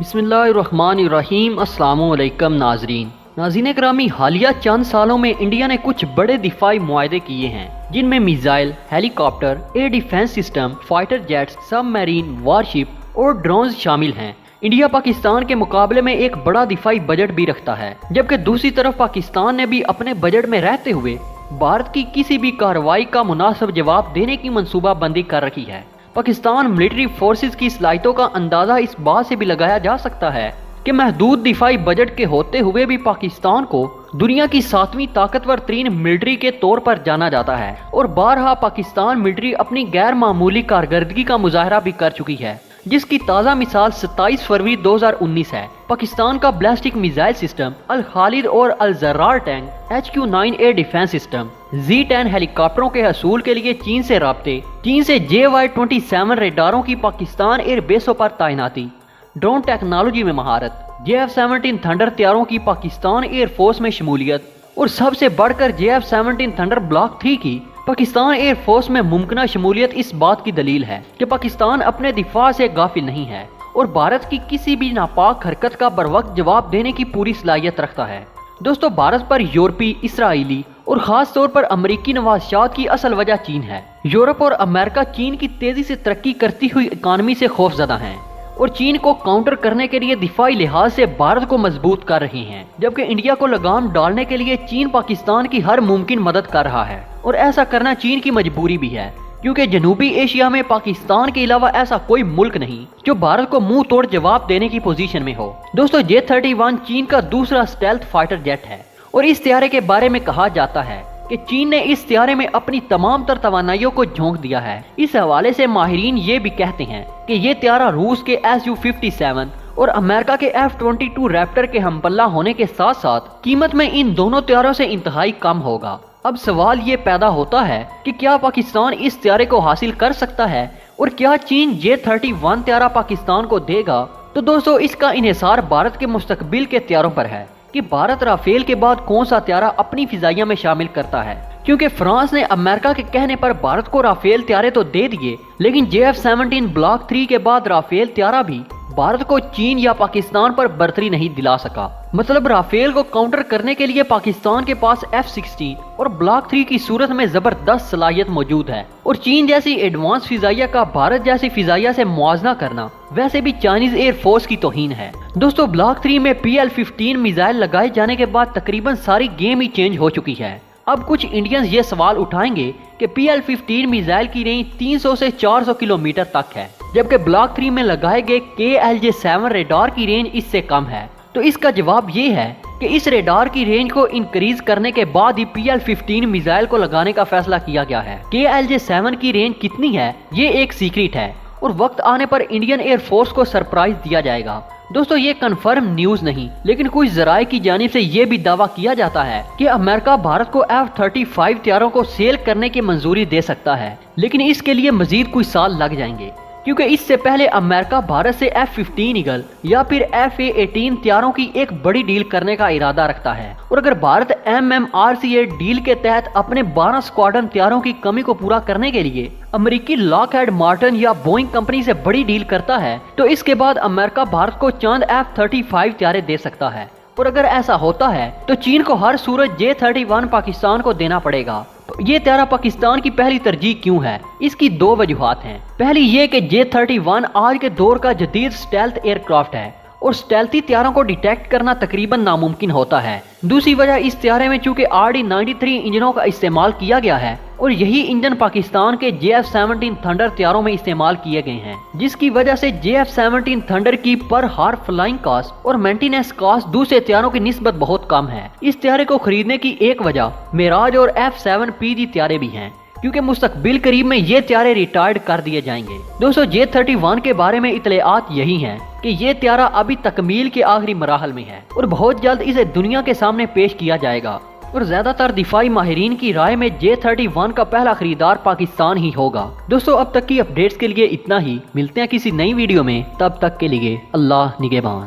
बिस्मिल्लाहिर्रहमानिर्रहीम। अस्सलाम वालेकुम नाज़रीन करामी, हालिया चंद सालों में इंडिया ने कुछ बड़े दिफाई मुआहदे किए हैं जिनमें missile, helicopter, air defence system, fighter jets, submarine, warship और ड्रोन्स शामिल हैं। इंडिया पाकिस्तान के मुकाबले में एक बड़ा दिफाई बजट भी रखता है, जबकि दूसरी तरफ पाकिस्तान ने भी अपने बजट में रहते हुए भारत की किसी भी कार्रवाई का मुनासिब जवाब देने की मंसूबाबंदी कर रखी है। पाकिस्तान मिलिट्री फोर्सेस की सलाहियतों का अंदाजा इस बात से भी लगाया जा सकता है कि महदूद दिफाई बजट के होते हुए भी पाकिस्तान को दुनिया की 7वीं ताकतवर तरीन मिलिट्री के तौर पर जाना जाता है और बारहा पाकिस्तान मिलिट्री अपनी गैर मामूली कारकर्दगी का मुजाहरा भी कर चुकी है, जिसकी ताज़ा मिसाल 27 फरवरी 2019 है। पाकिस्तान का ballistic missile system Al Khalid और Al Zarrar tank, HQ-9 air defence system, Z-10 हेलीकॉप्टरों के हसूल के लिए चीन से राब्ते, चीन से JY-27 रेडारों की पाकिस्तान एयर बेसों पर तैनाती, ड्रोन टेक्नोलॉजी में महारत, JF-17 थंडर तैयारों की पाकिस्तान एयरफोर्स में शमूलियत और सबसे बढ़कर JF-17 थंडर ब्लॉक 3 की पाकिस्तान एयरफोर्स में मुमकिन शमूलियत इस बात की दलील है कि पाकिस्तान अपने दिफा से गाफिल नहीं है और भारत की किसी भी नापाक हरकत का बरवक्त जवाब देने की पूरी सलाहियत रखता है। दोस्तों, भारत पर यूरोपी, इसराइली और खास तौर पर अमेरिकी नवाज़शात की असल वजह चीन है। यूरोप और अमेरिका चीन की तेजी से तरक्की करती हुई इकानमी से खौफजदा हैं और चीन को काउंटर करने के लिए दिफाई लिहाज से भारत को मजबूत कर रही हैं, जबकि इंडिया को लगाम डालने के लिए चीन पाकिस्तान की हर मुमकिन मदद कर रहा है और ऐसा करना चीन की मजबूरी भी है, क्योंकि जनूबी एशिया में पाकिस्तान के अलावा ऐसा कोई मुल्क नहीं जो भारत को मुंह तोड़ जवाब देने की पोजीशन में हो। दोस्तों, J-31 चीन का दूसरा स्टेल्थ फाइटर जेट है और इस तैयारे के बारे में कहा जाता है कि चीन ने इस तैयारे में अपनी तमाम तर तवानाइयों को झोंक दिया है। इस हवाले से माहिरीन ये भी कहते हैं कि ये तैयारा रूस के Su-57 और अमेरिका के F-22 रैप्टर के हमपल्ला होने के साथ साथ कीमत में इन दोनों तैयारों से इंतहाई कम होगा। अब सवाल ये पैदा होता है कि क्या पाकिस्तान इस तैयारे को हासिल कर सकता है और क्या चीन J-31 तैयारा पाकिस्तान को देगा? तो दोस्तों, इसका इन्हिसार भारत के मुस्तकबिल के तैयारों पर है कि भारत राफेल के बाद कौन सा तैयारा अपनी फिजाइया में शामिल करता है, क्योंकि फ्रांस ने अमेरिका के कहने पर भारत को राफेल तैयारे तो दे दिए, लेकिन JF-17 ब्लॉक 3 के बाद राफेल तैयारा भी भारत को चीन या पाकिस्तान पर बर्तरी नहीं दिला सका। मतलब राफेल को काउंटर करने के लिए पाकिस्तान के पास F-16 और ब्लॉक 3 की सूरत में जबरदस्त सलाहियत मौजूद है और चीन जैसी एडवांस फिजाइया का भारत जैसी फिजाइया से मुआवजा करना वैसे भी चाइनीज एयरफोर्स की तौहीन है। दोस्तों, ब्लॉक 3 में PL-15 मिसाइल लगाए जाने के बाद तकरीबन सारी गेम ही चेंज हो चुकी है। अब कुछ इंडियंस ये सवाल उठाएंगे कि PL-15 मिसाइल की रेंज 300 से 400 किलोमीटर तक है, जबकि ब्लॉक 3 में लगाए गए KLJ-7 रेडार की रेंज इससे कम है। तो इसका जवाब ये है कि इस रेडार की रेंज को इंक्रीज करने के बाद ही PL-15 मिसाइल को लगाने का फैसला किया गया है। KLJ-7 की रेंज कितनी है ये एक सीक्रेट है और वक्त आने पर इंडियन एयरफोर्स को सरप्राइज दिया जाएगा। दोस्तों, ये कंफर्म न्यूज नहीं, लेकिन कुछ जराये की जानिब से ये भी दावा किया जाता है कि अमेरिका भारत को F-35 तैयारों को सेल करने की मंजूरी दे सकता है, लेकिन इसके लिए मजीद कुछ साल लग जाएंगे, क्योंकि इससे पहले अमेरिका भारत से F-15 ईगल या फिर FA-18 तैयारों की एक बड़ी डील करने का इरादा रखता है और अगर भारत MMRCA डील के तहत अपने 12 स्क्वाड्रन तैयारों की कमी को पूरा करने के लिए अमेरिकी लॉकहेड मार्टिन या बोइंग कंपनी से बड़ी डील करता है, तो इसके बाद अमेरिका भारत को चंद F-35 तैयारे दे सकता है और अगर ऐसा होता है तो चीन को हर सूरत J-31 पाकिस्तान को देना पड़ेगा। ये तैयारा पाकिस्तान की पहली तरजीह क्यों है? इसकी दो वजूहात हैं। पहली ये कि J-31 आज के दौर का जदीद स्टेल्थ एयरक्राफ्ट है और स्टेल्थी तैयारों को डिटेक्ट करना तकरीबन नामुमकिन होता है। दूसरी वजह, इस तैयारे में चूंकि RD-93 इंजनों का इस्तेमाल किया गया है और यही इंजन पाकिस्तान के JF-17 थंडर तैयारों में इस्तेमाल किए गए हैं, जिसकी वजह से JF-17 थंडर की पर हार फ्लाइंग कास्ट और मेंटेनेंस कास्ट दूसरे तैयारों की निस्बत बहुत कम है। इस तैयारे को खरीदने की एक वजह मिराज और F-7PG तैयारे भी हैं, क्योंकि मुस्तकबिल करीब में ये तैयारे रिटायर्ड कर दिए जाएंगे। दोस्तों, J-31 के बारे में इत्तलाआत यही हैं कि ये तैयारा अभी तकमील के आखिरी मराहल में है और बहुत जल्द इसे दुनिया के सामने पेश किया जाएगा और ज्यादातर दिफाई माहिरीन की राय में J-31 का पहला खरीदार पाकिस्तान ही होगा। दोस्तों, अब तक की अपडेट्स के लिए इतना ही। मिलते हैं किसी नई वीडियो में, तब तक के लिए अल्लाह निगहबान।